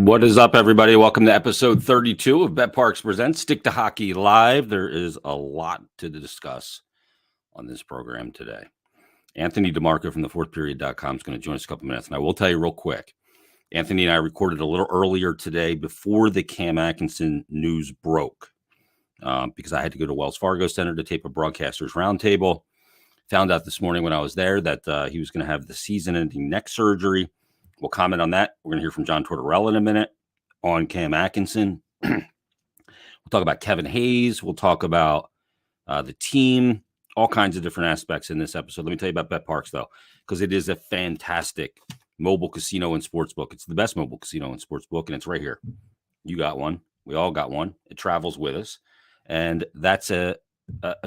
What is up, everybody? Welcome to episode 32 of BetParx Presents Stick to Hockey Live. There is a lot to discuss on this program today. Anthony DeMarco from thefourthperiod.com is going to join us a couple minutes. And I will tell you real quick, Anthony and I recorded a little earlier today before the Cam Atkinson news broke because I had to go to Wells Fargo Center to tape a broadcasters roundtable. Found out this morning when I was there that he was going to have the season-ending neck surgery. We'll comment on that. We're going to hear from John Tortorella in a minute on Cam Atkinson. We'll talk about Kevin Hayes. We'll talk about the team, all kinds of different aspects in this episode. Let me tell you about BetParx, though, because it is a fantastic mobile casino and sportsbook. It's the best mobile casino and sportsbook, and it's right here. You got one. We all got one. It travels with us, and that's a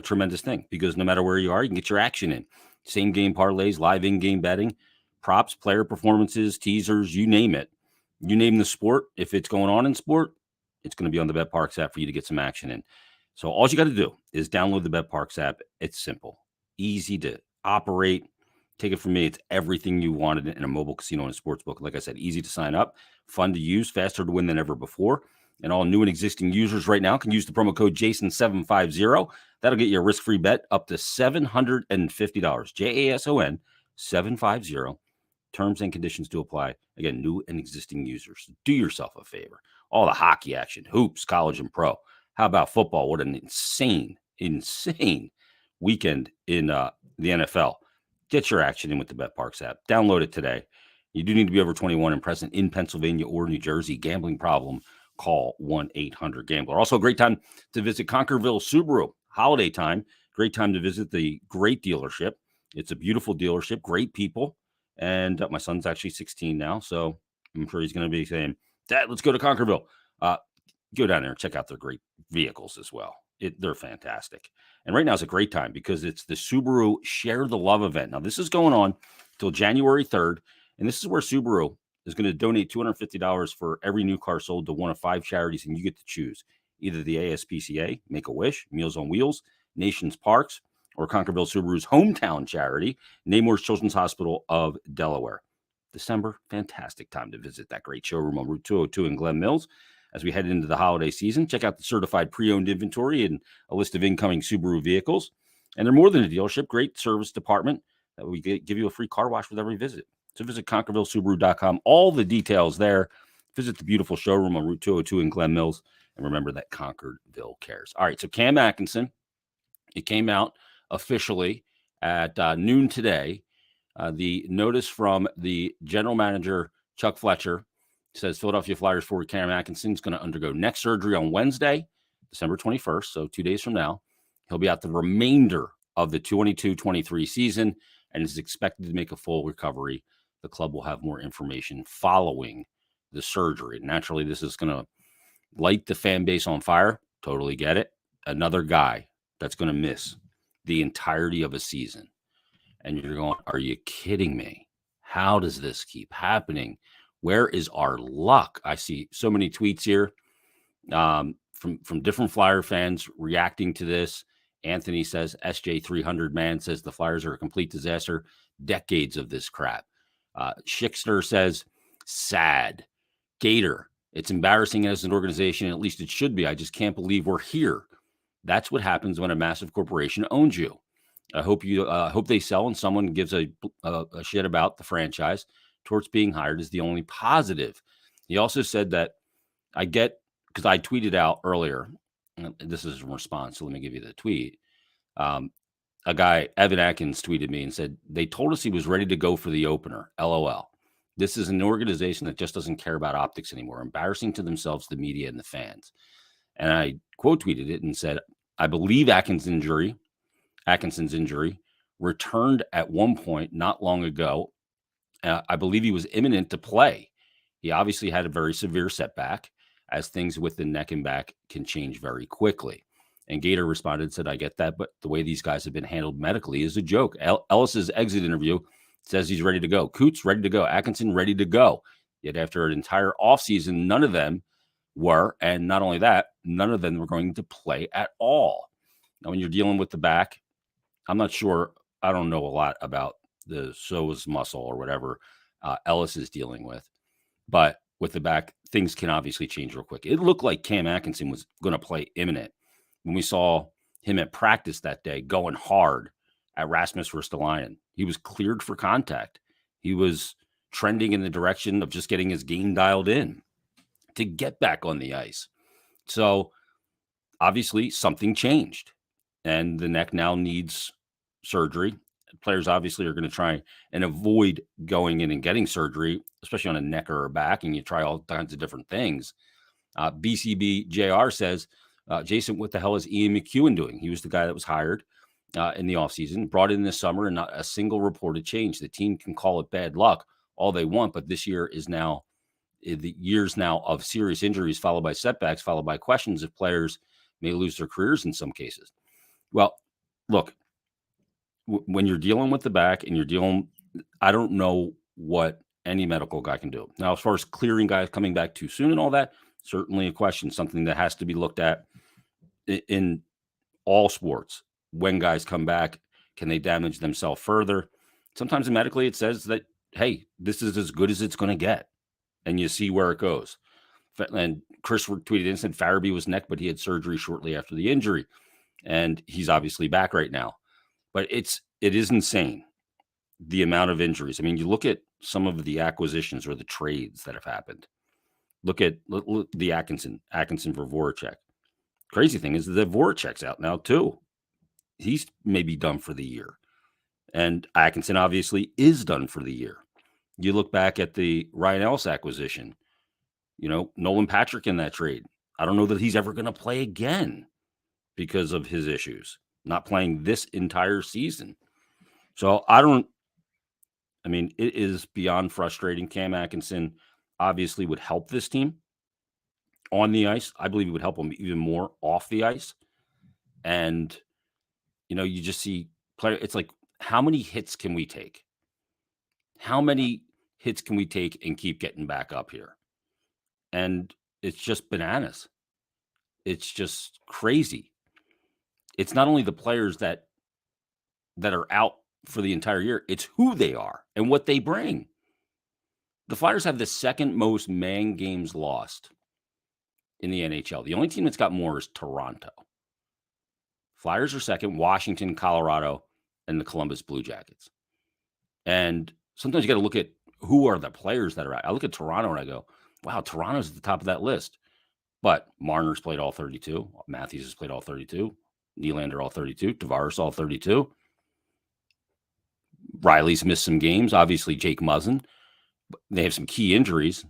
tremendous thing because no matter where you are, you can get your action in. Same game parlays, live in-game betting, props, player performances, teasers, you name it. You name the sport. If it's going on in sport, it's going to be on the BetParx app for you to get some action in. So all you got to do is download the BetParx app. It's simple, easy to operate. Take it from me. It's everything you wanted in a mobile casino and a sportsbook. Like I said, easy to sign up, fun to use, faster to win than ever before. And all new and existing users right now can use the promo code JASON750. That'll get you a risk-free bet up to $750. JASON 750. Terms and conditions do apply. Again, new and existing users. Do yourself a favor. All the hockey action, hoops, college and pro. How about football? What an insane weekend in the NFL. Get your action in with the BetParx app. Download it today. You do need to be over 21 and present in Pennsylvania or New Jersey. Gambling problem, call 1-800-GAMBLER. Also, a great time to visit Conquerville Subaru. Holiday time. Great time to visit the great dealership. It's a beautiful dealership. Great people. And my son's actually 16 now, so I'm sure he's going to be saying, Dad, let's go to Conquerville. Go down there and check out their great vehicles as well. They're fantastic. And right now is a great time because it's the Subaru Share the Love event. Now, this is going on till January 3rd, and this is where Subaru is going to donate $250 for every new car sold to one of 5 charities, and you get to choose either the ASPCA, Make-A-Wish, Meals on Wheels, Nations Parks, or Conquerville Subaru's hometown charity, Nemours Children's Hospital of Delaware. December, fantastic time to visit that great showroom on Route 202 in Glen Mills. As we head into the holiday season, check out the certified pre-owned inventory and a list of incoming Subaru vehicles. And they're more than a dealership, great service department that we give you a free car wash with every visit. So visit ConquervilleSubaru.com. All the details there. Visit the beautiful showroom on Route 202 in Glen Mills. And remember that Concordville cares. All right, so Cam Atkinson, it came out officially at noon today. The notice from the general manager, Chuck Fletcher, says Philadelphia Flyers forward Cam Atkinson is going to undergo neck surgery on Wednesday, December 21st, so 2 days from now. He'll be out the remainder of the 22-23 season and is expected to make a full recovery. The club will have more information following the surgery. Naturally, this is going to light the fan base on fire. Totally get it. Another guy that's going to miss the entirety of a season. And you're going, are you kidding me? How does this keep happening? Where is our luck? I see so many tweets here from different Flyer fans reacting to this. Anthony says, SJ300 man says the Flyers are a complete disaster. Decades of this crap. Schickster says, sad. Gator, it's embarrassing as an organization. At least it should be. I just can't believe we're here. That's what happens when a massive corporation owns you. I hope they sell and someone gives a shit about the franchise. Torts being hired is the only positive. He also said that because I tweeted out earlier, and this is a response, so let me give you the tweet. A guy, Evan Atkins, tweeted me and said, they told us he was ready to go for the opener. LOL. This is an organization that just doesn't care about optics anymore. Embarrassing to themselves, the media, and the fans. And I quote tweeted it and said, I believe Atkinson's injury returned at one point not long ago. I believe he was imminent to play. He obviously had a very severe setback, as things with the neck and back can change very quickly. And Gator responded, said, I get that, but the way these guys have been handled medically is a joke. Ellis's exit interview says he's ready to go. Coots ready to go. Atkinson ready to go. Yet after an entire offseason, none of them were. And not only that, none of them were going to play at all. Now, when you're dealing with the back, I'm not sure. I don't know a lot about the psoas muscle or whatever Ellis is dealing with. But with the back, things can obviously change real quick. It looked like Cam Atkinson was going to play imminent when we saw him at practice that day going hard at Rasmus Ristolainen. He was cleared for contact. He was trending in the direction of just getting his game dialed in to get back on the ice. So obviously something changed, and the neck now needs surgery. Players obviously are going to try and avoid going in and getting surgery, especially on a neck or a back, and you try all kinds of different things. BCB JR says, Jason, what the hell is Ian McEwen doing? He was the guy that was hired in the offseason, brought in this summer, and not a single reported change. The team can call it bad luck all they want, but this year is now the years now of serious injuries, followed by setbacks, followed by questions if players may lose their careers in some cases. Well, look, when you're dealing with the back and you're dealing, I don't know what any medical guy can do. Now, as far as clearing guys coming back too soon and all that, certainly a question, something that has to be looked at in all sports. When guys come back, can they damage themselves further? Sometimes medically it says that, hey, this is as good as it's going to get, and you see where it goes. And Chris tweeted and said Farabee was neck, but he had surgery shortly after the injury, and he's obviously back right now. But it is insane, the amount of injuries. I mean, you look at some of the acquisitions or the trades that have happened. Look at the Atkinson for Voracek. Crazy thing is that Voracek's out now too. He's maybe done for the year. And Atkinson obviously is done for the year. You look back at the Ryan Ellis acquisition, Nolan Patrick in that trade. I don't know that he's ever going to play again because of his issues, not playing this entire season. So it is beyond frustrating. Cam Atkinson obviously would help this team on the ice. I believe it would help them even more off the ice. And, you just see it's like, how many hits can we take? How many hits can we take and keep getting back up here? And it's just bananas. It's just crazy. It's not only the players that are out for the entire year, it's who they are and what they bring. The Flyers have the second most man games lost in the NHL. The only team that's got more is Toronto. Flyers are second, Washington, Colorado, and the Columbus Blue Jackets. And sometimes you got to look at who are the players that are out. I look at Toronto and I go, wow, Toronto's at the top of that list. But Marner's played all 32. Matthews has played all 32. Nylander all 32. Tavares all 32. Riley's missed some games. Obviously, Jake Muzzin. They have some key injuries.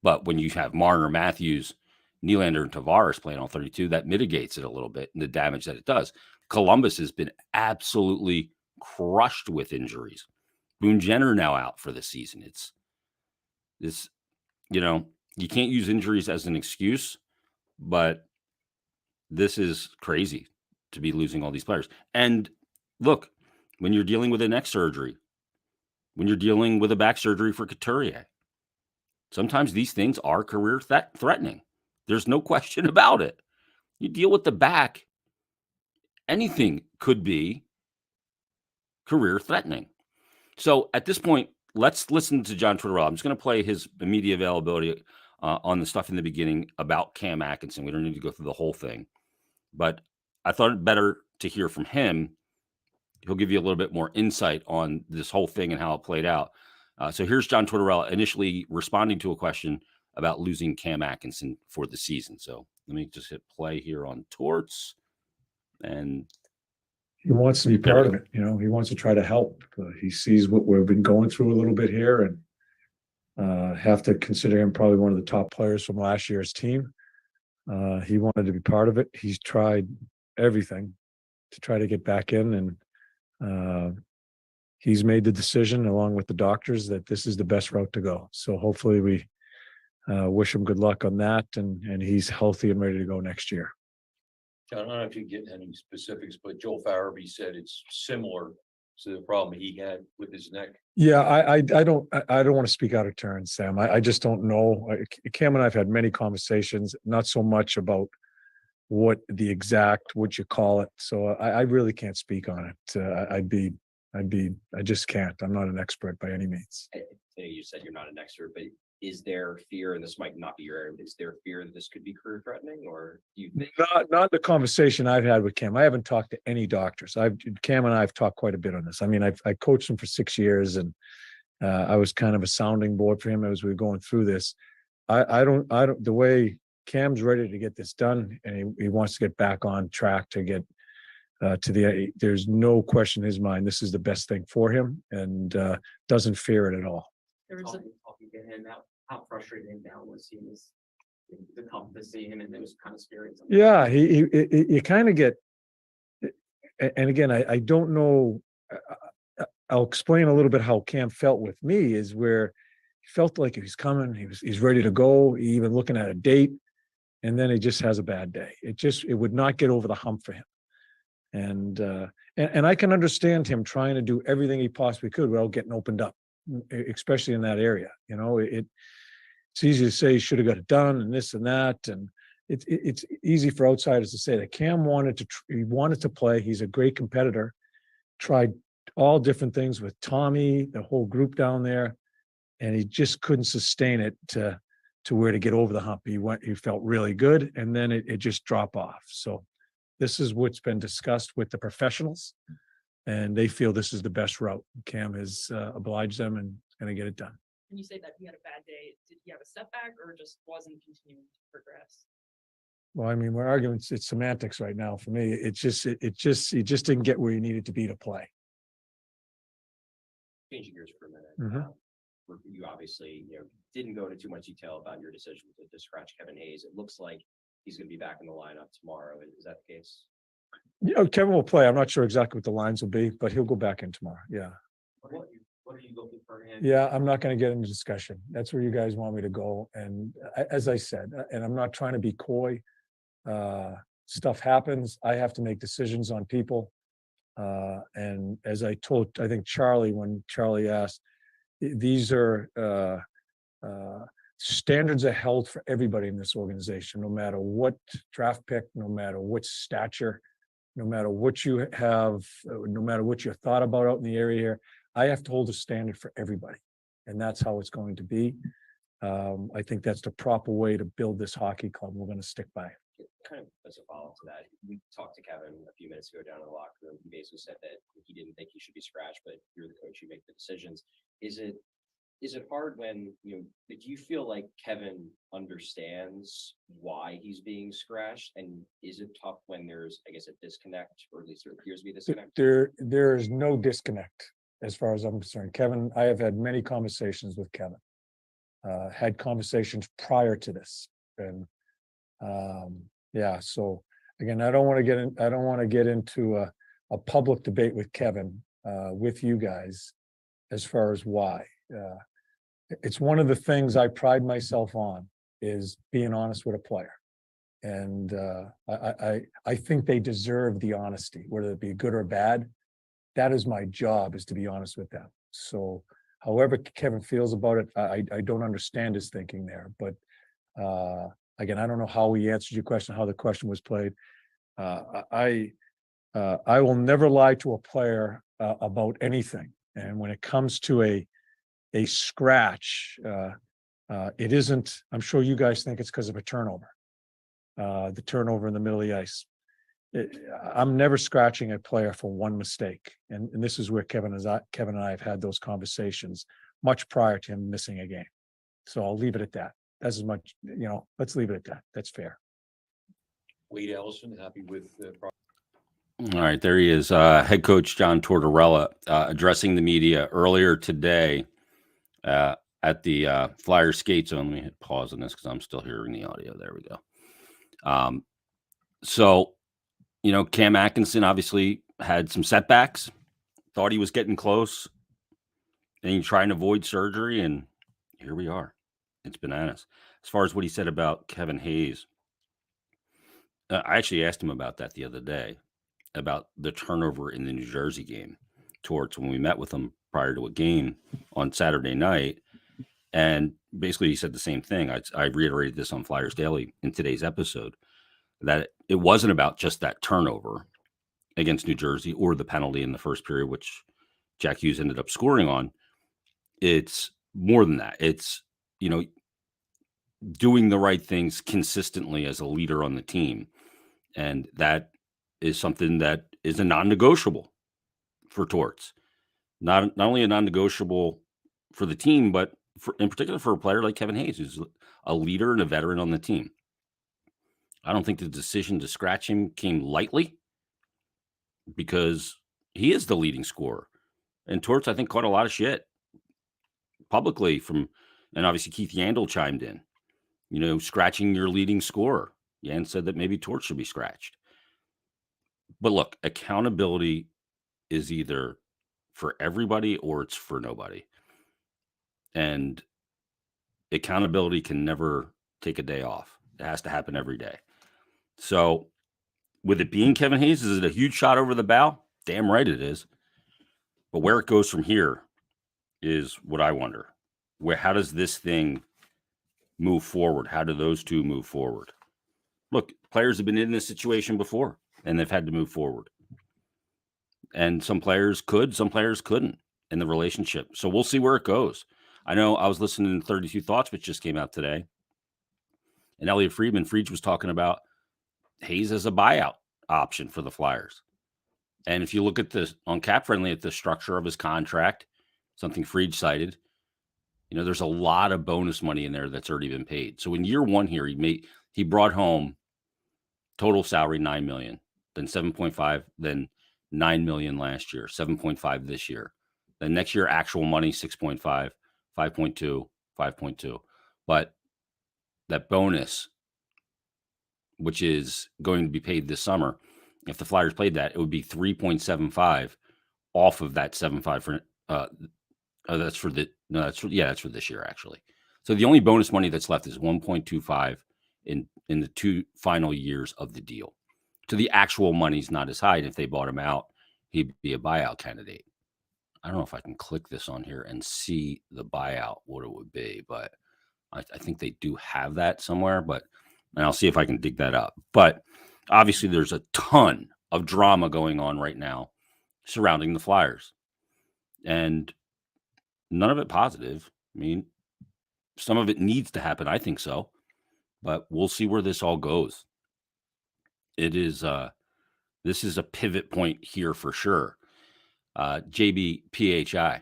But when you have Marner, Matthews, Nylander, and Tavares playing all 32, that mitigates it a little bit and the damage that it does. Columbus has been absolutely crushed with injuries. Boone Jenner now out for the season. It's this, you can't use injuries as an excuse, but this is crazy to be losing all these players. And look, when you're dealing with a neck surgery, when you're dealing with a back surgery for Couturier, sometimes these things are career threatening. There's no question about it. You deal with the back, anything could be career threatening. So at this point, let's listen to John Tortorella. I'm just going to play his media availability on the stuff in the beginning about Cam Atkinson. We don't need to go through the whole thing, but I thought it better to hear from him. He'll give you a little bit more insight on this whole thing and how it played out. So here's John Tortorella initially responding to a question about losing Cam Atkinson for the season. So let me just hit play here on Torts. And he wants to be part of it. He wants to try to help. He sees what we've been going through a little bit here, and have to consider him probably one of the top players from last year's team. He wanted to be part of it. He's tried everything to try to get back in, and he's made the decision along with the doctors that this is the best route to go. So hopefully we wish him good luck on that, and he's healthy and ready to go next year. John, I don't know if you get any specifics, but Joel Farabee said it's similar to the problem he had with his neck. Yeah, I don't want to speak out of turn, Sam. I just don't know. Cam and I have had many conversations, not so much about what you call it. So I really can't speak on it. I just can't. I'm not an expert by any means. You said you're not an expert, but is there fear, and this might not be your area, but is there fear that this could be career threatening, or do you think? Not the conversation I've had with Cam. I haven't talked to any doctors. Cam and I have talked quite a bit on this. I mean, I coached him for 6 years, and I was kind of a sounding board for him as we were going through this. I don't, the way Cam's ready to get this done, and he wants to get back on track to get there's no question in his mind, this is the best thing for him, and doesn't fear it at all. There was talking to him, how frustrated and down was he was to come to see him, and it was kind of scary. Yeah, you kind of get, and again, I don't know. I'll explain a little bit how Cam felt with me, is where he felt like he's coming, he's ready to go, even looking at a date, and then he just has a bad day. It would not get over the hump for him. And I can understand him trying to do everything he possibly could without getting opened up, especially in that area. You know, it's easy to say he should have got it done and this and that, and it's easy for outsiders to say that. Cam wanted to play. He's a great competitor. Tried all different things with Tommy, the whole group down there, and he just couldn't sustain it to where to get over the hump. He felt really good, and then it just dropped off. So this is what's been discussed with the professionals, and they feel this is the best route. Cam has obliged them and going to get it done. When you say that he had a bad day, did he have a setback or just wasn't continuing to progress? Well, I mean, we're arguing it's semantics right now for me. He just didn't get where he needed to be to play. Changing gears for a minute. Mhm. You obviously, didn't go into too much detail about your decision to scratch Kevin Hayes. It looks like he's going to be back in the lineup tomorrow. Is that the case? Kevin will play. I'm not sure exactly what the lines will be, but he'll go back in tomorrow. Yeah. What are you looking for him? Yeah, I'm not going to get into discussion. That's where you guys want me to go. And as I said, and I'm not trying to be coy, stuff happens. I have to make decisions on people. And as I told, I think Charlie, when Charlie asked, these are standards are held for everybody in this organization, no matter what draft pick, no matter what stature, no matter what you have, no matter what you thought about out in the area here. I have to hold a standard for everybody, and that's how it's going to be. I think that's the proper way to build this hockey club. We're going to stick by it. Kind of as a follow-up to that, we talked to Kevin a few minutes ago down in the locker room. He basically said that he didn't think he should be scratched, but you're the coach, you make the decisions. Is it hard when, do you feel like Kevin understands why he's being scratched? And is it tough when there's, I guess, a disconnect, or at least there appears to be a disconnect? There is no disconnect as far as I'm concerned. Kevin, I have had many conversations with Kevin, had conversations prior to this. And yeah, so again, I don't want to get into a public debate with Kevin, with you guys, as far as why. It's one of the things I pride myself on, is being honest with a player. And I think they deserve the honesty, whether it be good or bad. That is my job, is to be honest with them. So however Kevin feels about it, I don't understand his thinking there. But again, I don't know how he answered your question, how the question was played. I will never lie to a player about anything. And when it comes to a scratch, it isn't, I'm sure you guys think it's because of a turnover, the turnover in the middle of the ice. I'm never scratching a player for one mistake. And this is where Kevin and I have had those conversations much prior to him missing a game. So I'll leave it at that. That's as much, let's leave it at that. That's fair. Wade Ellison, happy with the All right, there he is, head coach John Tortorella, addressing the media earlier today at the Flyer skate zone. Let me hit pause on this because I'm still hearing the audio. There we go. So, Cam Atkinson obviously had some setbacks, thought he was getting close, and he tried to avoid surgery, and here we are. It's bananas. As far as what he said about Kevin Hayes, I actually asked him about that the other day, about the turnover in the New Jersey game, towards when we met with him prior to a game on Saturday night. And basically he said the same thing. I reiterated this on Flyers Daily in today's episode, that it wasn't about just that turnover against New Jersey or the penalty in the first period, which Jack Hughes ended up scoring on. It's more than that. It's doing the right things consistently as a leader on the team. And that is something that is a non-negotiable for Torts. Not only a non-negotiable for the team, but in particular for a player like Kevin Hayes, who's a leader and a veteran on the team. I don't think the decision to scratch him came lightly because he is the leading scorer. And Torts, I think, caught a lot of shit publicly and obviously Keith Yandel chimed in, scratching your leading scorer. Yan said that maybe Torts should be scratched. But look, accountability is either for everybody or it's for nobody. And accountability can never take a day off. It has to happen every day. So with it being Kevin Hayes, is it a huge shot over the bow? Damn right it is. But where it goes from here is what I wonder. How does this thing move forward? How do those two move forward? Look, players have been in this situation before and they've had to move forward. And some players could, some players couldn't in the relationship. So we'll see where it goes. I know I was listening to 32 Thoughts, which just came out today. And Elliot Friedge was talking about Hayes as a buyout option for the Flyers. And if you look at this on Cap Friendly at the structure of his contract, something Friedge cited, there's a lot of bonus money in there that's already been paid. So in year one here, he brought home total salary $9 million, then 7.5, then $9 million last year, 7.5 this year. Then next year, actual money 6.5, 5.2, 5.2. But that bonus, which is going to be paid this summer, if the Flyers played that, it would be 3.75 off of that 7.5 for that's for this year actually. So the only bonus money that's left is 1.25 in the two final years of the deal. So the actual money's not as high. And if they bought him out, he'd be a buyout candidate. I don't know if I can click this on here and see the buyout, what it would be, but I think they do have that somewhere, and I'll see if I can dig that up. But obviously there's a ton of drama going on right now surrounding the Flyers, and none of it positive. I mean, some of it needs to happen. I think so, but we'll see where this all goes. It is, this is a pivot point here for sure. JB PHI.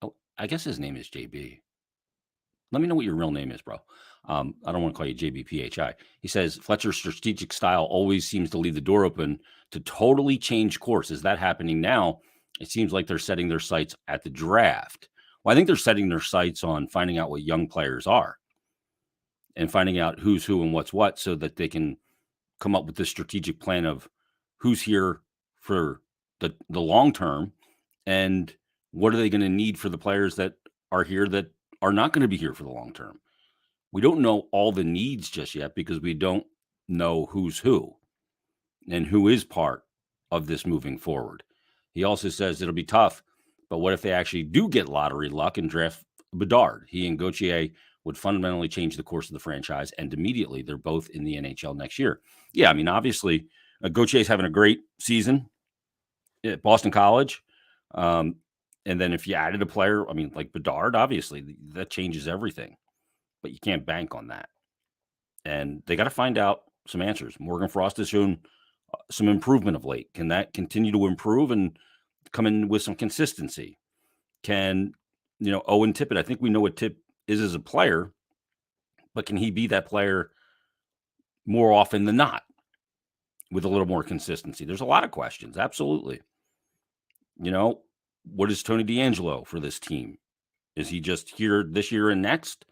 Oh, I guess his name is JB. Let me know what your real name is, bro. I don't want to call you JB PHI. He says Fletcher's strategic style always seems to leave the door open to totally change course. Is that happening now? It seems like they're setting their sights at the draft. Well, I think they're setting their sights on finding out what young players are and finding out who's who and what's what so that they can come up with this strategic plan of who's here for the long term and what are they going to need for the players that are here that are not going to be here for the long term. We don't know all the needs just yet because we don't know who's who and who is part of this moving forward. He also says it'll be tough, but what if they actually do get lottery luck and draft Bedard? He and Gauthier would fundamentally change the course of the franchise, and immediately they're both in the NHL next year. Yeah, I mean, obviously, Gauthier is having a great season at Boston College. And then if you added a player, I mean, like Bedard, obviously, that changes everything. But you can't bank on that. And they got to find out some answers. Morgan Frost has shown some improvement of late. Can that continue to improve and come in with some consistency? Can, Owen Tippett, I think we know what Tipp is as a player, but can he be that player more often than not with a little more consistency? There's a lot of questions. Absolutely. What is Tony DeAngelo for this team? Is he just here this year and next?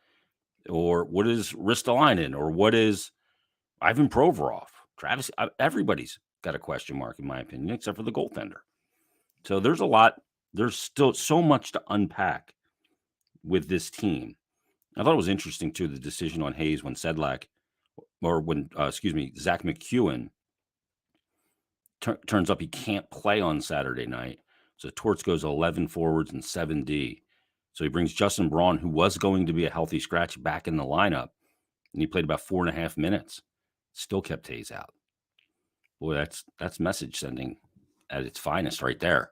Or what is Ristolainen? Or what is Ivan Provorov? Travis, everybody's got a question mark, in my opinion, except for the goaltender. So there's a lot. There's still so much to unpack with this team. I thought it was interesting, too, the decision on Hayes when Zach McEwen turns up he can't play on Saturday night. So Torts goes 11 forwards and 7D. So he brings Justin Braun, who was going to be a healthy scratch, back in the lineup. And he played about 4.5 minutes. Still kept Hayes out. Boy, that's message sending at its finest right there.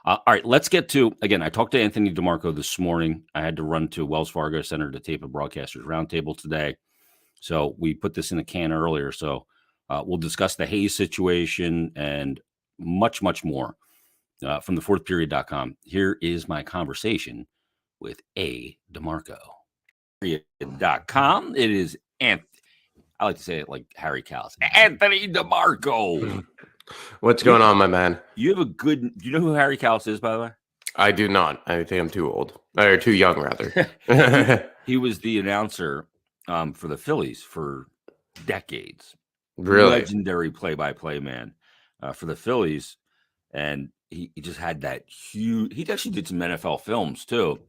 All right, let's get to, again, I talked to Anthony DeMarco this morning. I had to run to Wells Fargo Center to tape a Broadcasters Roundtable today. So we put this in a can earlier. So we'll discuss the Hayes situation and much, much more from the fourthperiod.com. Here is my conversation with A. DeMarco. .com. It is I like to say it like Harry Callis. Anthony DeMarco. What's going on, my man? You have a good. Do you know who Harry Callis is, by the way? I do not. I think I'm too old, or too young, rather. He was the announcer for the Phillies for decades. Really? Legendary play-by-play man for the Phillies, and he just had that huge. He actually did some NFL films too.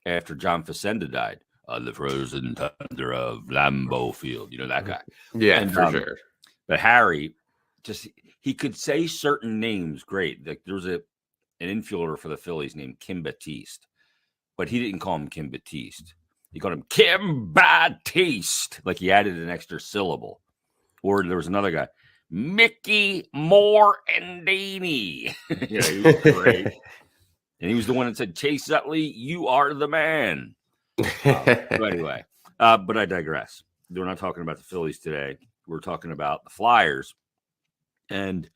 After John Facenda died, the frozen thunder of Lambeau Field. You know that guy. Yeah, And, for sure. But Harry, just he could say certain names great. Like there was an infielder for the Phillies named Kim Batiste, but he didn't call him Kim Batiste. He called him Kim Batiste, like he added an extra syllable. Or there was another guy, Mickey Morandini. You know, he was great. And he was the one that said, Chase Utley, you are the man. But anyway, but I digress. We're not talking about the Phillies today. We're talking about the Flyers. And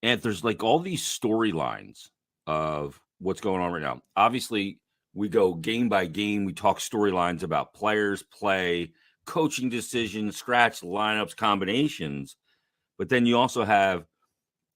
there's like all these storylines of what's going on right now. Obviously, we go game by game. We talk storylines about players, play, coaching decisions, scratch lineups, combinations. But then you also have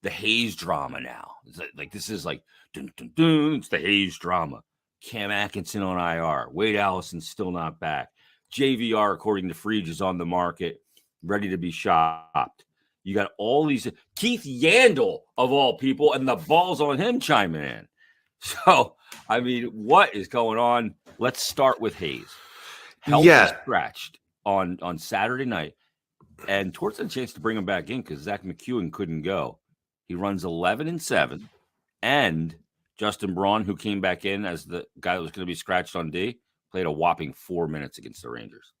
the Hayes drama now. It's like this is like dun, dun, dun, it's the Hayes drama. Cam Atkinson on IR. Wade Allison still not back. JVR, according to Frege, is on the market, ready to be shopped. You got all these Keith Yandel of all people, and the ball's on him chiming in. So, I mean, what is going on? Let's start with Hayes. Health is scratched on Saturday night, and Torts had a chance to bring him back in because Zach McEwen couldn't go. He runs 11-7, and Justin Braun, who came back in as the guy that was going to be scratched on D, played a whopping 4 minutes against the Rangers.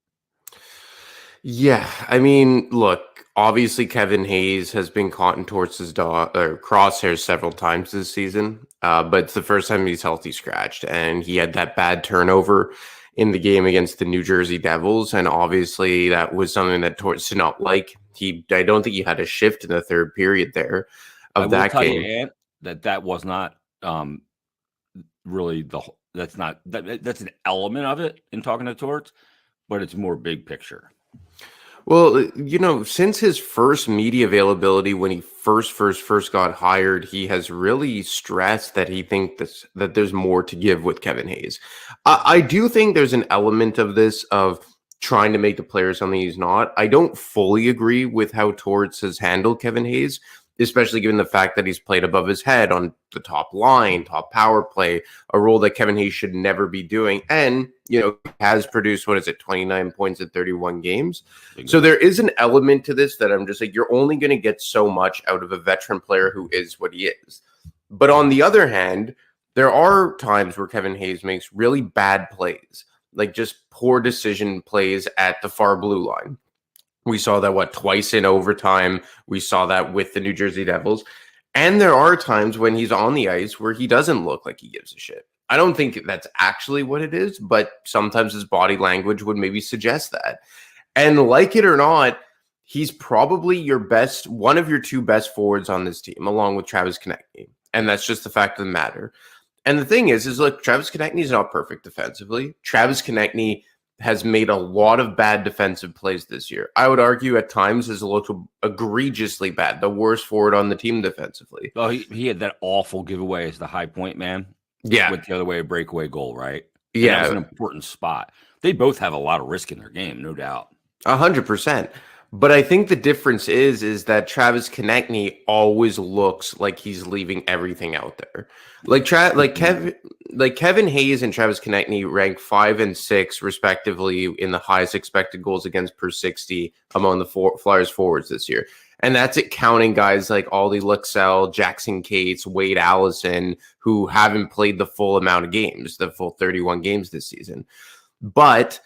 Yeah, I mean, look, obviously Kevin Hayes has been caught in Torts' crosshairs several times this season, but it's the first time he's healthy scratched, and he had that bad turnover in the game against the New Jersey Devils, and obviously that was something that Torts did not like. I don't think he had a shift in the third period there of that game. You, Ant, that was not really that's an element of it in talking to Torts, but it's more big picture. Well, you know, since his first media availability, when he first got hired, he has really stressed that he thinks that there's more to give with Kevin Hayes. I do think there's an element of this of trying to make the player something he's not. I don't fully agree with how Torts has handled Kevin Hayes, especially given the fact that he's played above his head on the top line, top power play, a role that Kevin Hayes should never be doing. And, you know, has produced, 29 points in 31 games. So there is an element to this that I'm just like, you're only going to get so much out of a veteran player who is what he is. But on the other hand, there are times where Kevin Hayes makes really bad plays, like just poor decision plays at the far blue line. We saw that, twice in overtime. We saw that with the New Jersey Devils. And there are times when he's on the ice where he doesn't look like he gives a shit. I don't think that's actually what it is, but sometimes his body language would maybe suggest that. And like it or not, he's probably one of your two best forwards on this team, along with Travis Konecny. And that's just the fact of the matter. And the thing is look, Travis Konecny is not perfect defensively. Travis Konecny has made a lot of bad defensive plays this year. I would argue at times has looked egregiously bad, the worst forward on the team defensively. Oh, he had that awful giveaway as the high point man. Yeah. Went the other way, a breakaway goal, right? And Yeah. that was an important spot. They both have a lot of risk in their game, no doubt. 100%. But I think the difference is that Travis Konecny always looks like he's leaving everything out there. Kevin Hayes and Travis Konecny rank 5 and 6 respectively in the highest expected goals against per 60 among the Flyers forwards this year. And that's it counting guys like Aldi Luxell, Jackson Cates, Wade Allison, who haven't played the full amount of games, the full 31 games this season. But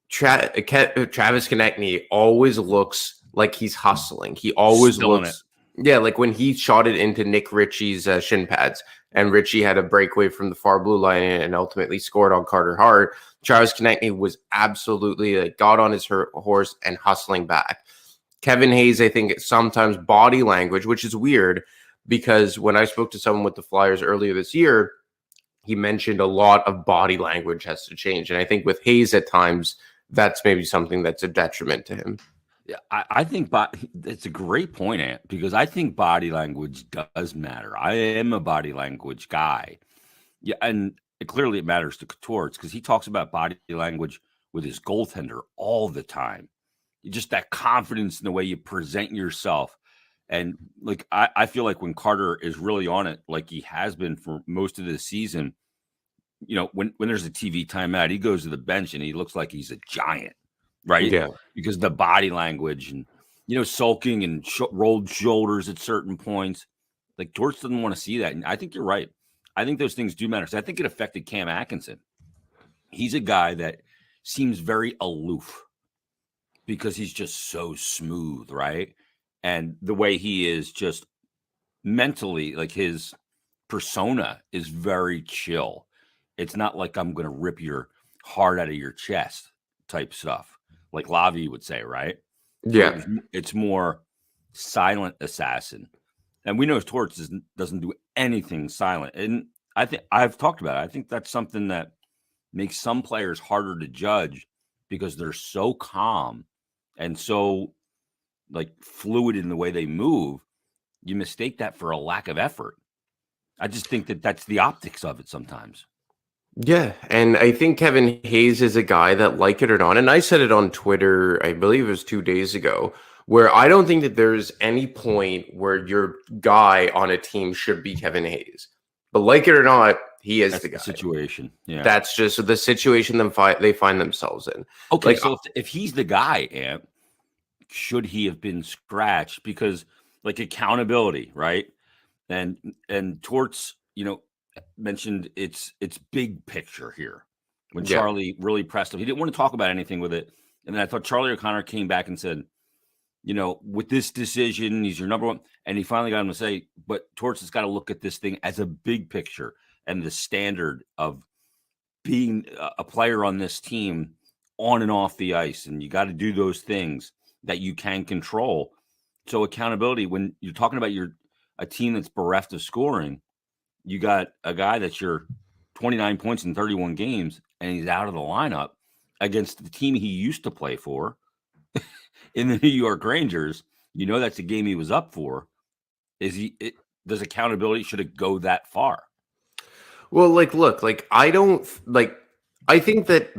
Travis Konecny always looks like he's hustling. He always looks, like when he shot it into Nick Ritchie's shin pads, and Richie had a breakaway from the far blue line and ultimately scored on Carter Hart, Travis Konechny was absolutely got on his horse and hustling back. Kevin Hayes, I think sometimes body language, which is weird because when I spoke to someone with the Flyers earlier this year, he mentioned a lot of body language has to change. And I think with Hayes at times, that's maybe something that's a detriment to him. Yeah, I think it's a great point, Ant, because I think body language does matter. I am a body language guy. Yeah, and clearly it matters to Torts because he talks about body language with his goaltender all the time. Just that confidence in the way you present yourself. And like I feel like when Carter is really on it, like he has been for most of the season, you know, when there's a TV timeout, he goes to the bench and he looks like he's a giant, right? Yeah. Because the body language and, you know, sulking and rolled shoulders at certain points. Like Torts doesn't want to see that. And I think you're right. I think those things do matter. So I think it affected Cam Atkinson. He's a guy that seems very aloof because he's just so smooth, right? And the way he is just mentally, like his persona is very chill. It's not like I'm going to rip your heart out of your chest type stuff, like Lavi would say, right? Yeah. So it's more silent assassin. And we know Torts doesn't do anything silent. And I think I've talked about it. I think that's something that makes some players harder to judge because they're so calm and so like fluid in the way they move. You mistake that for a lack of effort. I just think that that's the optics of it sometimes. Yeah, and I think Kevin Hayes is a guy that, like it or not, and I said it on Twitter, I believe it was 2 days ago, where I don't think that there's any point where your guy on a team should be Kevin Hayes. But like it or not, he is That's the guy. situation. Yeah. That's just the situation they find themselves in. Okay, like, so if he's the guy, Ant, should he have been scratched? Because like accountability, right? And Torts, you know, mentioned it's big picture here. When Yeah. Charlie really pressed him, he didn't want to talk about anything with it. And then I thought Charlie O'Connor came back and said, you know, with this decision, he's your number one. And he finally got him to say, but Torts has got to look at this thing as a big picture and the standard of being a player on this team on and off the ice. And you got to do those things that you can control. So accountability, when you're talking about a team that's bereft of scoring, you got a guy that's your 29 points in 31 games, and he's out of the lineup against the team he used to play for in the New York Rangers. You know, that's a game he was up for. Does accountability, should it go that far? Well, look, I think that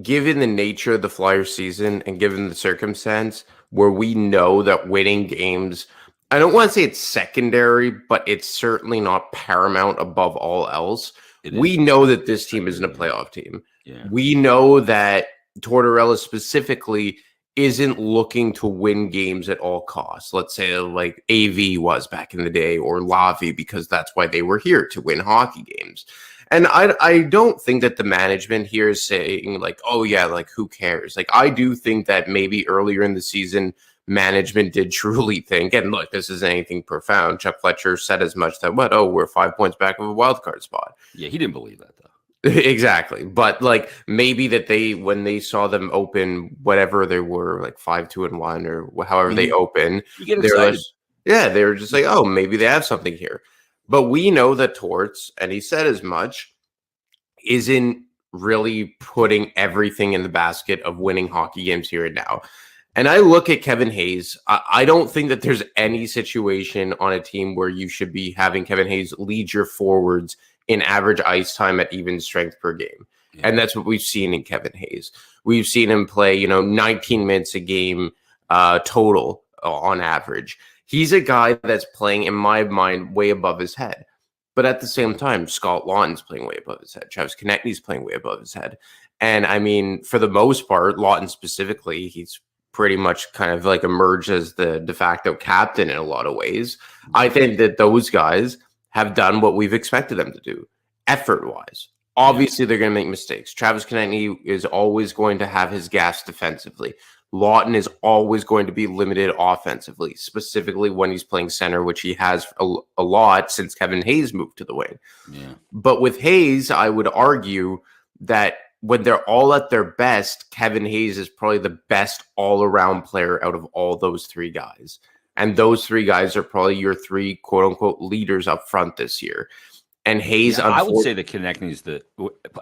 given the nature of the Flyers season and given the circumstance where we know that winning games, I don't want to say it's secondary, but it's certainly not paramount above all else. We know that this team isn't a playoff team. Yeah. We know that Tortorella specifically isn't looking to win games at all costs. Let's say like AV was back in the day, or Lavi, because that's why they were here, to win hockey games. And I don't think that the management here is saying like, oh yeah, like who cares? Like I do think that maybe earlier in the season, management did truly think, and look, this isn't anything profound. Chuck Fletcher said as much that we're 5 points back of a wild card spot. Yeah, he didn't believe that though. Exactly. But like maybe that when they saw them open whatever they were, like 5-2-1 or however they open, You get they were excited. they were just like, oh, maybe they have something here. But we know that Torts, and he said as much, isn't really putting everything in the basket of winning hockey games here and now. And I look at Kevin Hayes. I don't think that there's any situation on a team where you should be having Kevin Hayes lead your forwards in average ice time at even strength per game. Yeah. And that's what we've seen in Kevin Hayes. We've seen him play, 19 minutes a game total on average. He's a guy that's playing, in my mind, way above his head. But at the same time, Scott Laughton's playing way above his head. Travis Konechny's playing way above his head. And I mean, for the most part, Laughton specifically, he's pretty much kind of like emerged as the de facto captain in a lot of ways. I think that those guys have done what we've expected them to do, effort-wise. Obviously, they're going to make mistakes. Travis Konechny is always going to have his gas defensively. Lawton is always going to be limited offensively, specifically when he's playing center, which he has a lot since Kevin Hayes moved to the wing. Yeah. But with Hayes, I would argue that when they're all at their best, Kevin Hayes is probably the best all-around player out of all those three guys. And those three guys are probably your three quote-unquote leaders up front this year. And Hayes, Yeah, I would say that Konechny's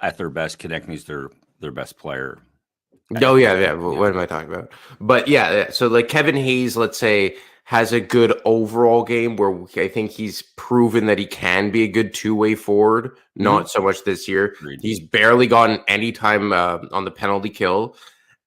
at their best. Konechny's their best player. Oh yeah. What am I talking about? But yeah, so like Kevin Hayes, let's say, has a good overall game where I think he's proven that he can be a good two-way forward. Not so much this year. Agreed. He's barely gotten any time on the penalty kill.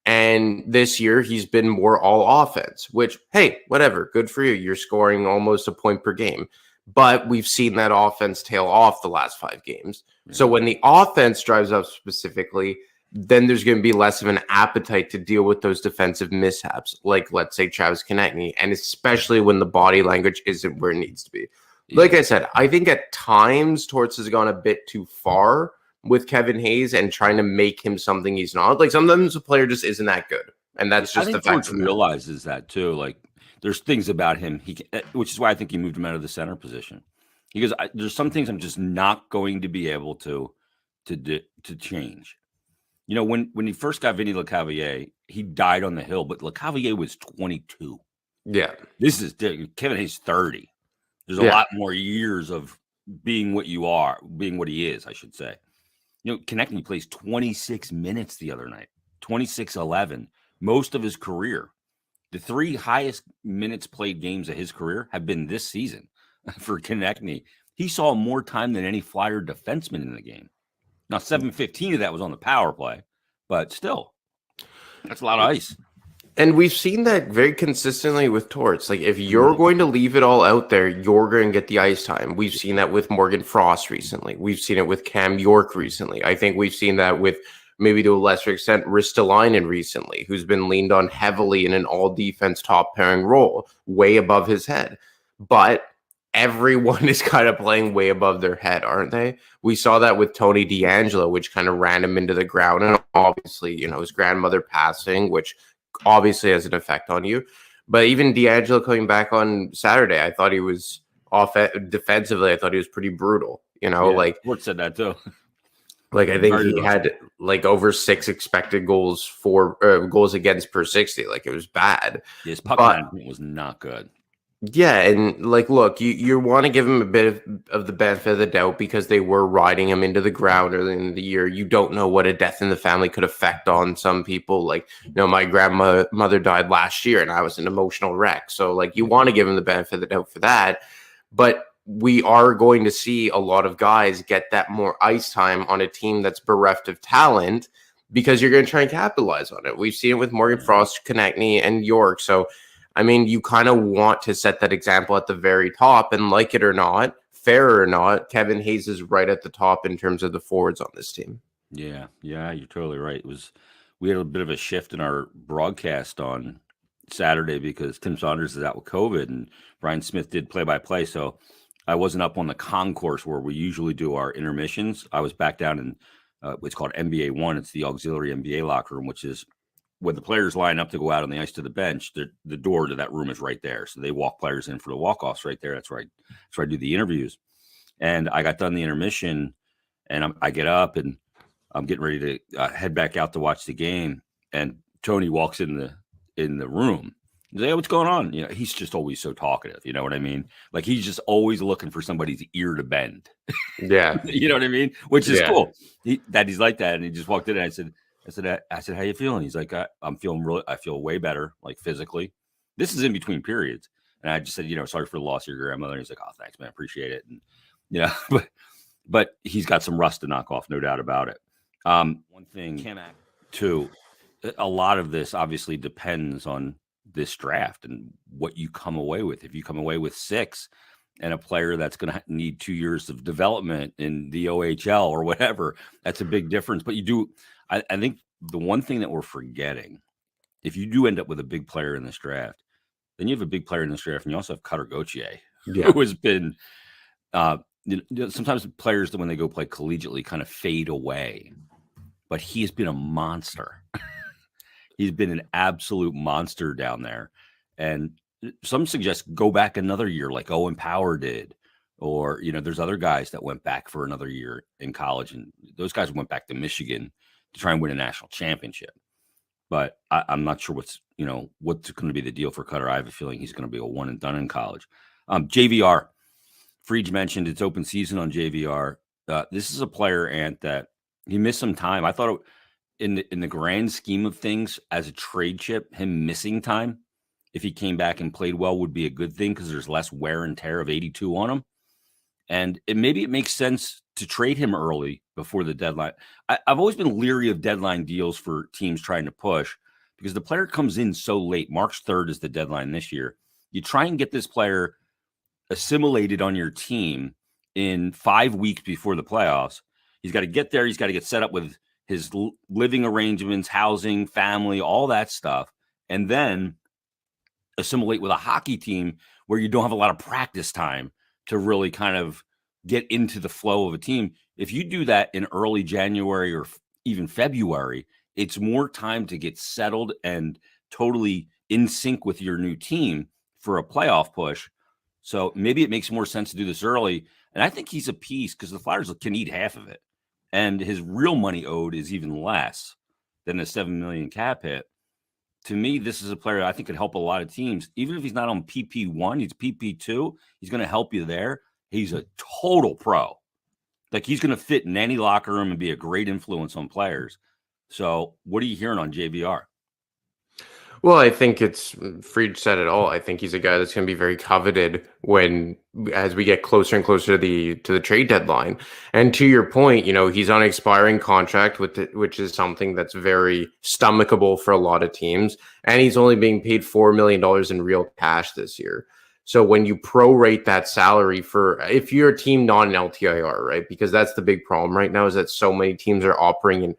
And this year he's been more all offense, which, hey, whatever, good for you. You're scoring almost a point per game. But we've seen that offense tail off the last 5 games. So when the offense drives up specifically, then there's going to be less of an appetite to deal with those defensive mishaps, like, let's say, Travis Konechny, and especially when the body language isn't where it needs to be. Like I said, I think at times Torts has gone a bit too far with Kevin Hayes and trying to make him something he's not. Like, sometimes a player just isn't that good, and that's just I the think fact Torts of the matter. realizes that too. Like, there's things about him which is why I think he moved him out of the center position. He goes, there's some things I'm just not going to be able to change. You know, when he first got Vinny Lecavalier, he died on the hill, but Lecavalier was 22. Yeah. This is Kevin Hayes 30. There's a lot more years of being what you are, being what he is, I should say. You know, Konechny plays 26 minutes the other night, 26-11, most of his career. The 3 highest minutes played games of his career have been this season for Konechny. He saw more time than any Flyer defenseman in the game. Now, 7:15 of that was on the power play, but still, that's a lot of ice. And we've seen that very consistently with Torts. Like, if you're going to leave it all out there, you're going to get the ice time. We've seen that with Morgan Frost recently. We've seen it with Cam York recently. I think we've seen that with, maybe to a lesser extent, Ristolainen recently, who's been leaned on heavily in an all-defense top-pairing role, way above his head. But everyone is kind of playing way above their head, aren't they? We saw that with Tony DeAngelo, which kind of ran him into the ground. And obviously, you know, his grandmother passing, which obviously has an effect on you. But even DeAngelo coming back on Saturday, I thought he was defensively, I thought he was pretty brutal. You know, like Ward said that too. Like, I think he had like over 6 expected goals for goals against per 60. Like, it was bad. His puck management was not good. Yeah, and like, look, you want to give him a bit of the benefit of the doubt because they were riding him into the ground early in the year. You don't know what a death in the family could affect on some people. Like, you know, my grandmother died last year and I was an emotional wreck. So, like, you want to give him the benefit of the doubt for that. But we are going to see a lot of guys get that more ice time on a team that's bereft of talent because you're going to try and capitalize on it. We've seen it with Morgan Frost, Konechny, and York. So, I mean, you kind of want to set that example at the very top, and like it or not, fair or not, Kevin Hayes is right at the top in terms of the forwards on this team. Yeah, you're totally right. We had a bit of a shift in our broadcast on Saturday because Tim Saunders is out with COVID and Brian Smith did play-by-play, so I wasn't up on the concourse where we usually do our intermissions. I was back down in what's called NBA 1. It's the auxiliary NBA locker room, which is when the players line up to go out on the ice to the bench, the door to that room is right there. So they walk players in for the walk-offs right there. That's where I do the interviews. And I got done the intermission, and I get up, and I'm getting ready to head back out to watch the game. And Tony walks in the room. He's like, hey, what's going on? You know, he's just always so talkative. You know what I mean? Like, he's just always looking for somebody's ear to bend. Yeah. You know what I mean? Which is cool. He's like that. And he just walked in and I said, how you feeling? He's like, I feel way better, like physically. This is in between periods. And I just said, you know, sorry for the loss of your grandmother. And he's like, oh, thanks, man. Appreciate it. And, you know, but he's got some rust to knock off, no doubt about it. One thing, too, a lot of this obviously depends on this draft and what you come away with. If you come away with 6 and a player that's going to need 2 years of development in the OHL or whatever, that's a big difference. But you do, I think the one thing that we're forgetting, if you do end up with a big player in this draft, then you have a big player in this draft, and you also have Cutter Gauthier, who has been sometimes players that when they go play collegiately kind of fade away, but he has been a monster. He's been an absolute monster down there. And some suggest go back another year like Owen Power did. Or, there's other guys that went back for another year in college. And those guys went back to Michigan to try and win a national championship. But I'm not sure what's going to be the deal for Cutter. I have a feeling he's going to be a one and done in college. JVR, Freege mentioned it's open season on JVR. This is a player, Ant, that he missed some time. I thought in the grand scheme of things, as a trade chip, him missing time, if he came back and played well, would be a good thing because there's less wear and tear of 82 on him. And maybe it makes sense to trade him early before the deadline. I've always been leery of deadline deals for teams trying to push because the player comes in so late. March 3rd is the deadline this year. You try and get this player assimilated on your team in 5 weeks before the playoffs. He's got to get there. He's got to get set up with his living arrangements, housing, family, all that stuff. And then assimilate with a hockey team where you don't have a lot of practice time to really kind of get into the flow of a team. If you do that in early January or even February, it's more time to get settled and totally in sync with your new team for a playoff push. So maybe it makes more sense to do this early. And I think he's a piece because the Flyers can eat half of it. And his real money owed is even less than the $7 million cap hit. To me, this is a player I think could help a lot of teams. Even if he's not on PP1, he's PP2. He's going to help you there. He's a total pro. Like, he's going to fit in any locker room and be a great influence on players. So what are you hearing on JVR? Well, I think Freed said it all. I think he's a guy that's going to be very coveted as we get closer and closer to the trade deadline. And to your point, he's on an expiring contract which is something that's very stomachable for a lot of teams. And he's only being paid $4 million in real cash this year. So when you prorate that salary if you're a team not an LTIR, right? Because that's the big problem right now is that so many teams are operating in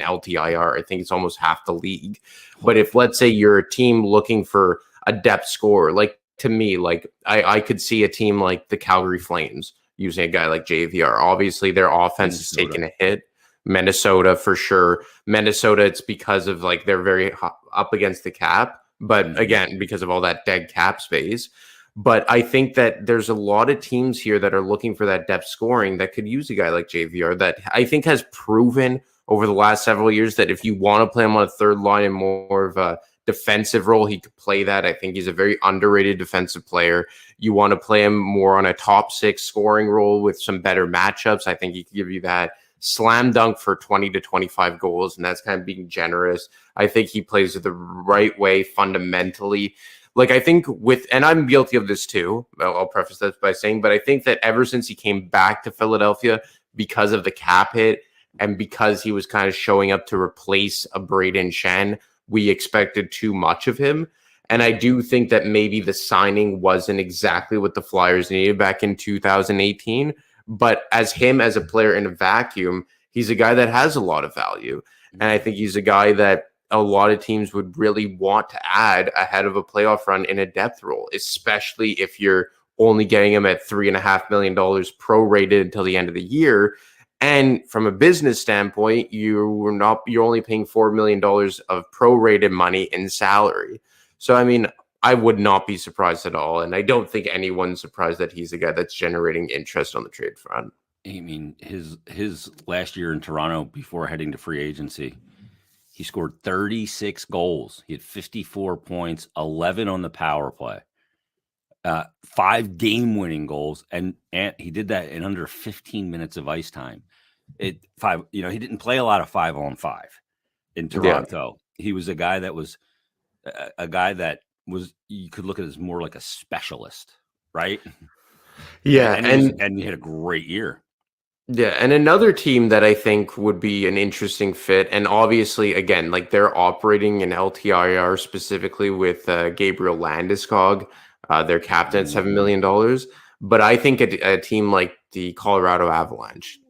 LTIR. I think it's almost half the league. But if, let's say, you're a team looking for a depth scorer, like to me, like I could see a team like the Calgary Flames using a guy like JVR. Obviously, their offense is taking a hit. Minnesota, for sure. Minnesota, it's because of like they're very up against the cap. But again, because of all that dead cap space. But I think that there's a lot of teams here that are looking for that depth scoring that could use a guy like JVR that I think has proven over the last several years that if you want to play him on a third line in more of a defensive role, he could play that. I think he's a very underrated defensive player. You want to play him more on a top six scoring role with some better matchups. I think he could give you that slam dunk for 20 to 25 goals, and that's kind of being generous. I think he plays it the right way fundamentally. Like, I think and I'm guilty of this too, I'll preface this by saying, but I think that ever since he came back to Philadelphia because of the cap hit and because he was kind of showing up to replace a Braden Shen, we expected too much of him. And I do think that maybe the signing wasn't exactly what the Flyers needed back in 2018. But as a player in a vacuum, he's a guy that has a lot of value. And I think he's a guy that a lot of teams would really want to add ahead of a playoff run in a depth role, especially if you're only getting him at $3.5 million prorated until the end of the year. And from a business standpoint, you're only paying $4 million of prorated money in salary. So, I mean, I would not be surprised at all. And I don't think anyone's surprised that he's a guy that's generating interest on the trade front. I mean, his last year in Toronto before heading to free agency, he scored 36 goals. He had 54 points, 11 on the power play, 5 game-winning goals, and he did that in under 15 minutes of ice time. He didn't play a lot of 5-on-5 in Toronto. Yeah. He was a guy that was you could look at it as more like a specialist, right? Yeah, and he had a great year. Yeah, and another team that I think would be an interesting fit, and obviously, again, like they're operating in LTIR specifically with Gabriel Landeskog, their captain at $7 million. But I think a team like the Colorado Avalanche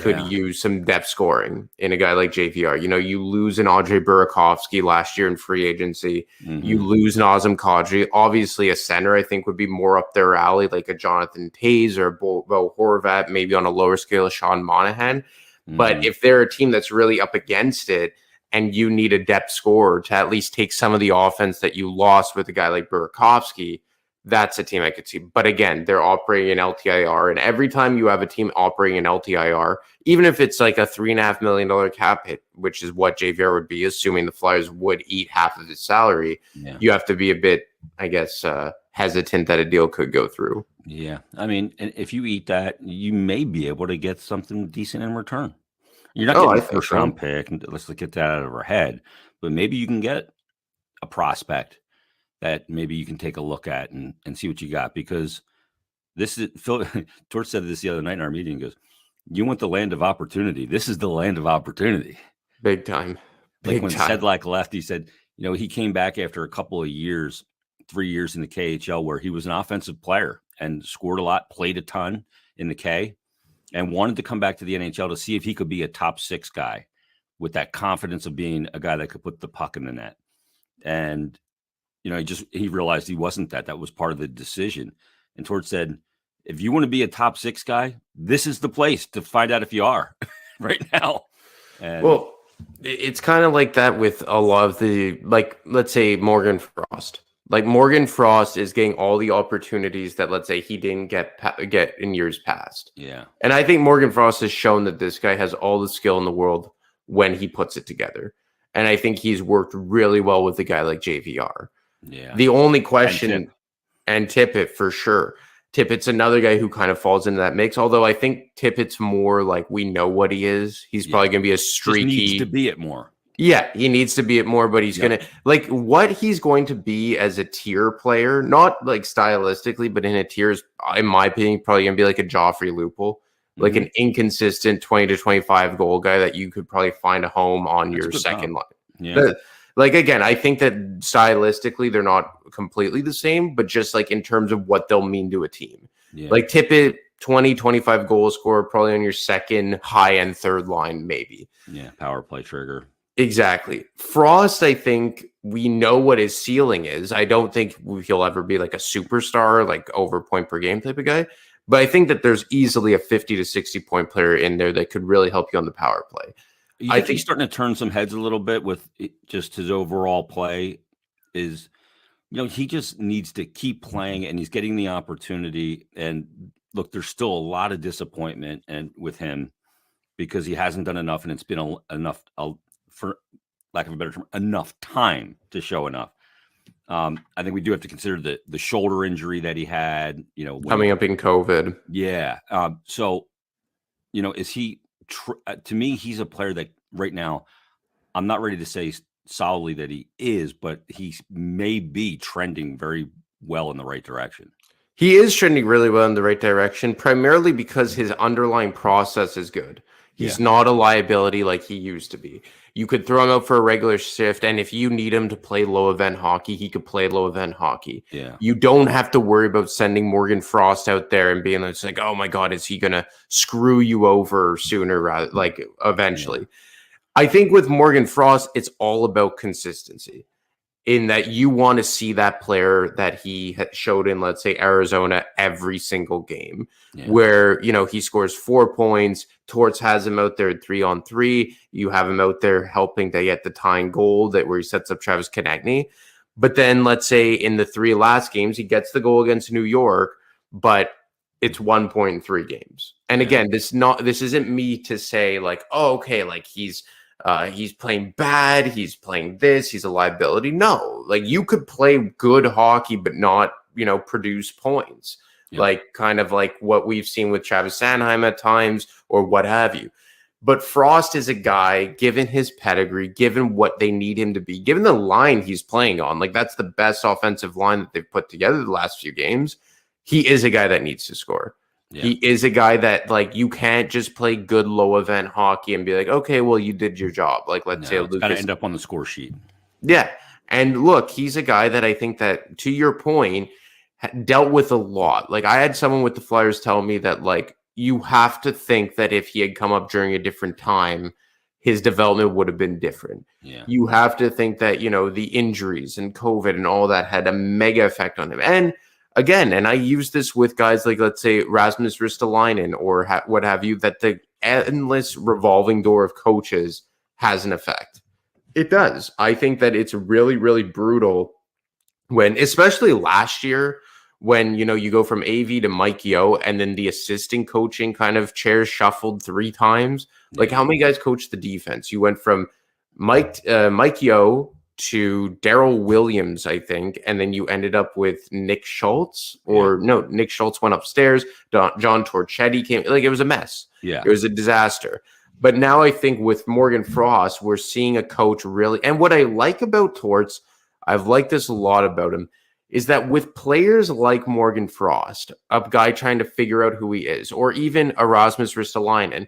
could use some depth scoring in a guy like JVR. You lose an Andre Burakovsky last year in free agency. Mm-hmm. You lose Nazem Kadri. Obviously, a center, I think, would be more up their alley, like a Jonathan Toews or a Bo Horvat, maybe on a lower scale, Sean Monahan. Mm-hmm. But if they're a team that's really up against it and you need a depth scorer to at least take some of the offense that you lost with a guy like Burakovsky, that's a team I could see. But again, they're operating in LTIR, and every time you have a team operating in LTIR, even if it's like a $3.5 million cap hit, which is what JVR would be, assuming the Flyers would eat half of his salary, Yeah. you have to be a bit, I guess, hesitant that a deal could go through. Yeah. I mean, and if you eat that, you may be able to get something decent in return. You're not Oh, I getting a think first so. round pick, and let's get that out of our head. But maybe you can get a prospect that maybe you can take a look at and see what you got, because this is Phil. George said this the other night in our meeting. He goes, "You want the land of opportunity. This is the land of opportunity." Big time. Like Big when time. Sedlak left, he said, he came back after a couple of years, 3 years in the KHL, where he was an offensive player and scored a lot, played a ton in the K, and wanted to come back to the NHL to see if he could be a top 6 guy with that confidence of being a guy that could put the puck in the net. And he realized he wasn't that. That was part of the decision. And Torch said, if you want to be a top 6 guy, this is the place to find out if you are right now. And Well, it's kind of like that with a lot of the, like, let's say Morgan Frost. Like Morgan Frost is getting all the opportunities that, let's say, he didn't get in years past. yeah, And I think Morgan Frost has shown that this guy has all the skill in the world when he puts it together. And I think he's worked really well with a guy like JVR. yeah. The only question, Tip. and Tippett for sure. Tippett's another guy who kind of falls into that mix. Although I think Tippett's more like, we know what he is. He's probably going to be a Just streaky. needs to be it more. Yeah, he needs to be it more, but he's Yeah. going to, like, what he's going to be as a tier player, not like stylistically, but in a tier is, in my opinion, probably going to be like a Joffrey Lupul, like Mhm. an inconsistent 20 to 25 goal guy that you could probably find a home on That's a your good second line. Yeah. Like, again, I think that stylistically they're not completely the same, but just like in terms of what they'll mean to a team. Yeah. Like Tippett, 20, 25 goal scorer, probably on your second high end third line, maybe. Yeah. Power play trigger. Exactly. Frost, I think we know what his ceiling is. I don't think he'll ever be like a superstar, like over point per game type of guy. But I think that there's easily a 50 to 60 point player in there that could really help you on the power play. You I think think- he's starting to turn some heads a little bit with just his overall play is, he just needs to keep playing, and he's getting the opportunity. And look, there's still a lot of disappointment with him because he hasn't done enough, and it's been enough, for lack of a better term, enough time to show enough. I think we do have to consider the shoulder injury that he had, Coming up in COVID. Yeah. So, is he, to me, he's a player that right now, I'm not ready to say solidly that he is, but he may be trending very well in the right direction. He is trending really well in the right direction, primarily because his underlying process is good. He's not a liability like he used to be. You could throw him out for a regular shift, and if you need him to play low event hockey, he could play low event hockey. Yeah. You don't have to worry about sending Morgan Frost out there and being like, oh my God, is he going to screw you over sooner, rather, like eventually? I think with Morgan Frost, it's all about consistency, in that you want to see that player that he showed in, let's say, Arizona every single game, where, he scores 4 points. Torts has him out there at 3-on-3. You have him out there helping to get the tying goal where he sets up Travis Konechny. But then let's say in the 3 last games, he gets the goal against New York, but it's 1 point in 3 games. And again, this isn't me to say like, oh, okay, like he's playing bad, he's playing this, he's a liability. No, like you could play good hockey, but not, produce points. Yeah. Like kind of like what we've seen with Travis Sanheim at times or what have you. But Frost is a guy, given his pedigree, given what they need him to be, given the line he's playing on, like that's the best offensive line that they've put together the last few games. He is a guy that needs to score. Yeah. He is a guy that, like, you can't just play good low event hockey and be like, okay, well, you did your job. Like, let's say It's got to Lucas. end up on the score sheet. Yeah. And look, he's a guy that I think that, to your point, dealt with a lot. Like, I had someone with the Flyers tell me that, like, you have to think that if he had come up during a different time, his development would have been different. Yeah. You have to think that, the injuries and COVID and all that had a mega effect on him. And again, and I use this with guys like, let's say, Rasmus Ristolainen or what have you, that the endless revolving door of coaches has an effect. It does. I think that it's really, really brutal when, especially last year, when you go from AV to Mike Yo, and then the assistant coaching kind of chairs shuffled 3 times. Like, how many guys coached the defense? You went from Mike Yo to Daryl Williams, I think, and then you ended up with Nick Schultz, or no, Nick Schultz went upstairs. John Torchetti came. Like, it was a mess. Yeah. It was a disaster. But now I think with Morgan Frost, we're seeing a coach really. And what I like about Torts, I've liked this a lot about him, is that with players like Morgan Frost, a guy trying to figure out who he is, or even Erasmus Ristolainen,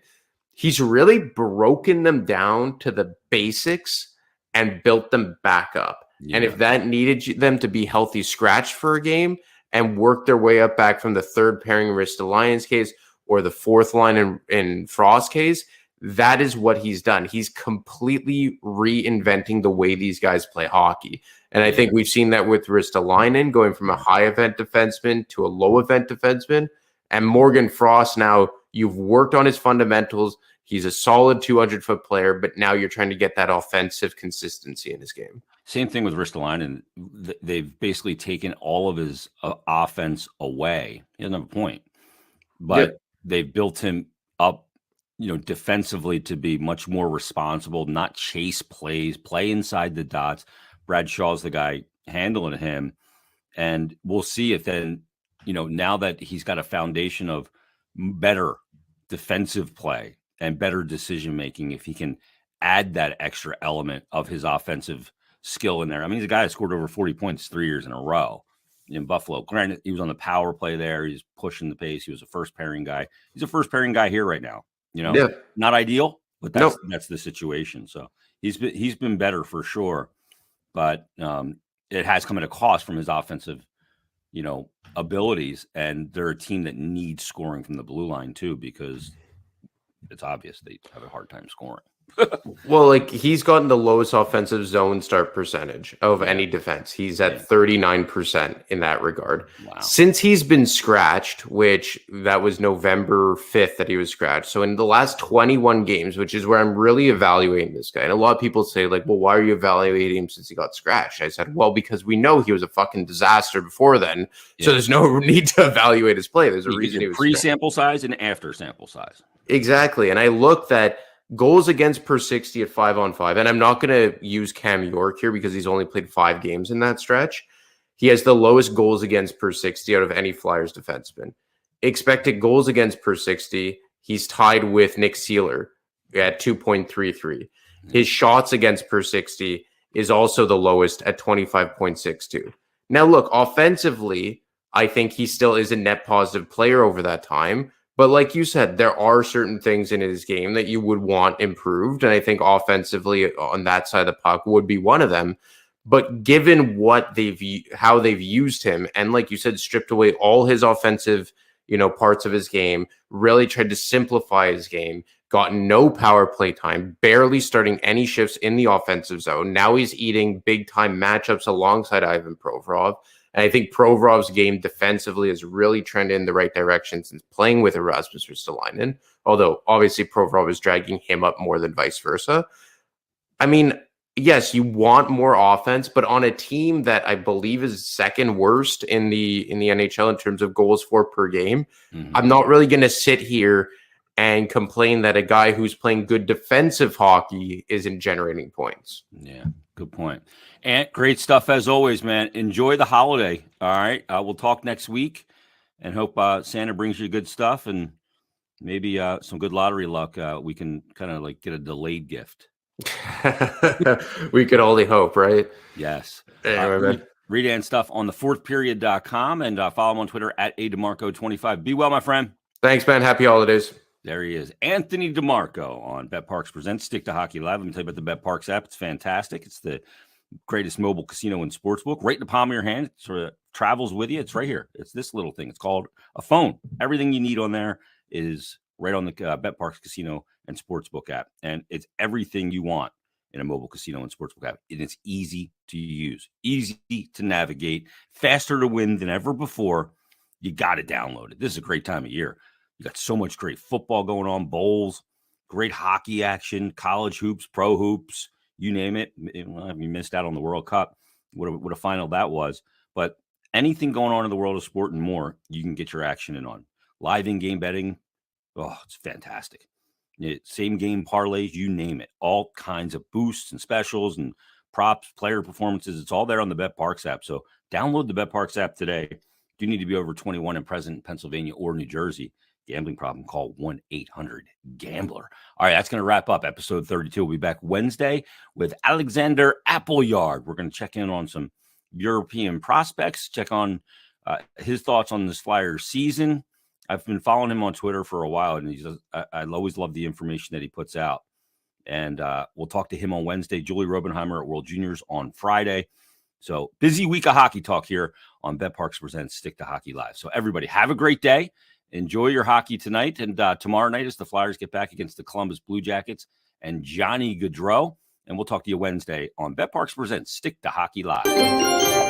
he's really broken them down to the basics and built them back up. Yeah. And if that needed them to be healthy scratch for a game and work their way up back from the third pairing Ristolainen's case or the fourth line in Frost case, that is what he's done. He's completely reinventing the way these guys play hockey. And I think we've seen that with Ristolainen going from a high event defenseman to a low event defenseman. And Morgan Frost, now you've worked on his fundamentals. He's a solid 200-foot player, but now you're trying to get that offensive consistency in his game. Same thing with Ristolainen. They've basically taken all of his offense away. He doesn't have a point, but they've built him up, defensively to be much more responsible, not chase plays, play inside the dots. Brad Shaw's the guy handling him. And we'll see if then, now that he's got a foundation of better defensive play and better decision-making, if he can add that extra element of his offensive skill in there. I mean, he's a guy that scored over 40 points 3 years in a row in Buffalo. Granted, he was on the power play there. He's pushing the pace. He was a first pairing guy. He's a first pairing guy here right now. Not ideal, but that's the situation. So he's been better for sure, but it has come at a cost from his offensive, abilities. And they're a team that needs scoring from the blue line too, because it's obvious they have a hard time scoring. Well, like, he's gotten the lowest offensive zone start percentage of any defense. He's at 39% in that regard. Wow. Since he's been scratched, which that was November 5th that he was scratched. So in the last 21 games, which is where I'm really evaluating this guy. And a lot of people say, like, well, why are you evaluating him since he got scratched? I said, well, because we know he was a fucking disaster before then. Yeah. So there's no need to evaluate his play. There's a reason he was pre-sample size and after sample size. Exactly. And I looked at goals against per 60 at 5-on-5. And I'm not going to use Cam York here because he's only played 5 games in that stretch. He has the lowest goals against per 60 out of any Flyers defenseman. Expected goals against per 60, he's tied with Nick Seeler at 2.33. His shots against per 60 is also the lowest at 25.62. Now, look, offensively, I think he still is a net positive player over that time. But like you said, there are certain things in his game that you would want improved. And I think offensively on that side of the puck would be one of them. But given how they've used him, and like you said, stripped away all his offensive, parts of his game, really tried to simplify his game, gotten no power play time, barely starting any shifts in the offensive zone. Now he's eating big time matchups alongside Ivan Provorov. And I think Provorov's game defensively has really trended in the right direction since playing with Erasmus Ristolainen, although obviously Provorov is dragging him up more than vice versa. I mean, yes, you want more offense, but on a team that I believe is second worst in the NHL in terms of goals for per game, I'm not really going to sit here and complain that a guy who's playing good defensive hockey isn't generating points. Yeah, good point. And great stuff as always, man. Enjoy the holiday. All right. We'll talk next week and hope Santa brings you good stuff and maybe some good lottery luck. We can kind of like get a delayed gift. We could only hope, right? Yes. Anyway, read and stuff on thefourthperiod.com and follow him on Twitter at @DeMarco25. Be well, my friend. Thanks, man. Happy holidays. There he is. Anthony DeMarco on BetParks Presents Stick to Hockey Live. Let me tell you about the BetParks app. It's fantastic. It's the greatest mobile casino and sportsbook right in the palm of your hand. It sort of travels with you. It's right here. It's this little thing. It's called a phone. Everything you need on there is right on the BetParks Casino and Sportsbook app. And it's everything you want in a mobile casino and sportsbook app. And it's easy to use, easy to navigate, faster to win than ever before. You got to download it. This is a great time of year. You got so much great football going on, bowls, great hockey action, college hoops, pro hoops. you name it. Well, you missed out on the World Cup. What a final that was. But anything going on in the world of sport and more, you can get your action in on. Live in-game betting, oh, it's fantastic. Same game parlays, you name it. All kinds of boosts and specials and props, player performances. It's all there on the BetParks app. So download the BetParks app today. You need to be over 21 and present in Pennsylvania or New Jersey. Gambling problem, call 1-800-GAMBLER. All right, that's going to wrap up episode 32. We'll be back Wednesday with Alexander Appleyard. We're going to check in on some European prospects, check on his thoughts on this Flyers season. I've been following him on Twitter for a while, and I always love the information that he puts out. And we'll talk to him on Wednesday. Julie Robenheimer at World Juniors on Friday. So busy week of hockey talk here on BetParks Presents Stick to Hockey Live. So everybody have a great day. Enjoy your hockey tonight. And tomorrow night as the Flyers get back against the Columbus Blue Jackets and Johnny Gaudreau. And we'll talk to you Wednesday on BetParks Presents Stick to Hockey Live.